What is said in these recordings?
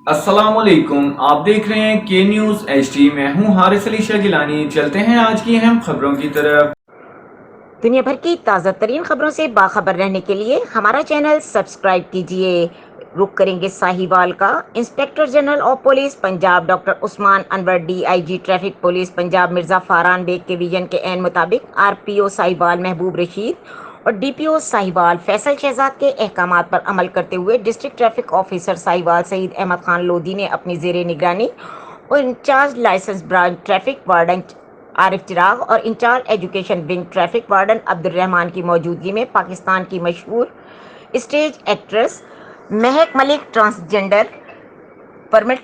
السلام علیکم، آپ دیکھ رہے ہیں کے نیوز ایچ ڈی۔ میں ہوں حارث علی شاہ گیلانی۔ چلتے ہیں آج کی اہم خبروں کی طرف۔ دنیا بھر کی تازہ ترین خبروں سے باخبر رہنے کے لیے ہمارا چینل سبسکرائب کیجیے۔ رخ کریں گے ساہیوال کا۔ Inspector general of police Punjab doctor Usman Anwar, D I G traffic police Punjab Mirza Faran Baig کے ویژن کے عین مطابق R P O Sahiwal Mehboob Rasheed اور D P O Sahiwal Faisal Shahzad کے احکامات پر عمل کرتے ہوئے district traffic officer Sahiwal Saeed Ahmed Khan Lodhi نے اپنی زیر نگرانی اور incharge licence branch traffic warden Arif Chiragh اور incharge education wing traffic warden Abdul Rehman کی موجودگی میں پاکستان کی مشہور اسٹیج ایکٹریس مہک ملک ٹرانسجنڈر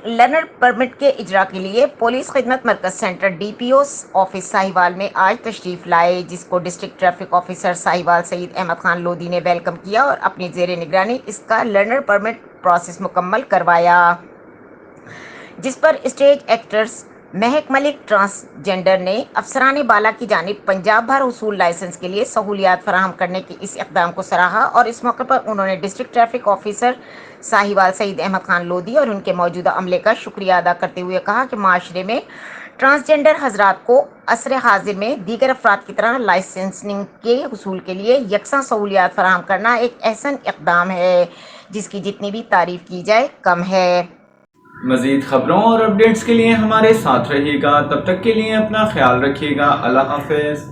لرنر پرمٹ کے اجرا کے لیے پولیس خدمت مرکز centre D P O office Sahiwal میں آج تشریف لائے، جس کو district traffic officer Sahiwal Saeed Ahmed Khan Lodhi نے ویلکم کیا اور اپنی زیر نگرانی اس کا لرنر پرمٹ پروسیس مکمل کروایا، جس پر اسٹیج ایکٹریس مہک ملک ٹرانسجنڈر نے افسران بالا کی جانب پنجاب بھر حصول لائسنس کے لیے سہولیات فراہم کرنے کے اس اقدام کو سراہا اور اس موقع پر انہوں نے district traffic officer Sahiwal Saeed Ahmed Khan Lodhi اور ان کے موجودہ عملے کا شکریہ ادا کرتے ہوئے کہا کہ معاشرے میں ٹرانسجنڈر حضرات کو عصر حاضر میں دیگر افراد کی طرح لائسنسنگ کے حصول کے لیے یکساں سہولیات فراہم کرنا ایک احسن اقدام ہے، جس کی جتنی بھی تعریف کی جائے کم ہے۔ مزید خبروں اور اپڈیٹس کے لیے ہمارے ساتھ رہیے گا، تب تک کے لیے اپنا خیال رکھیے گا۔ اللہ حافظ۔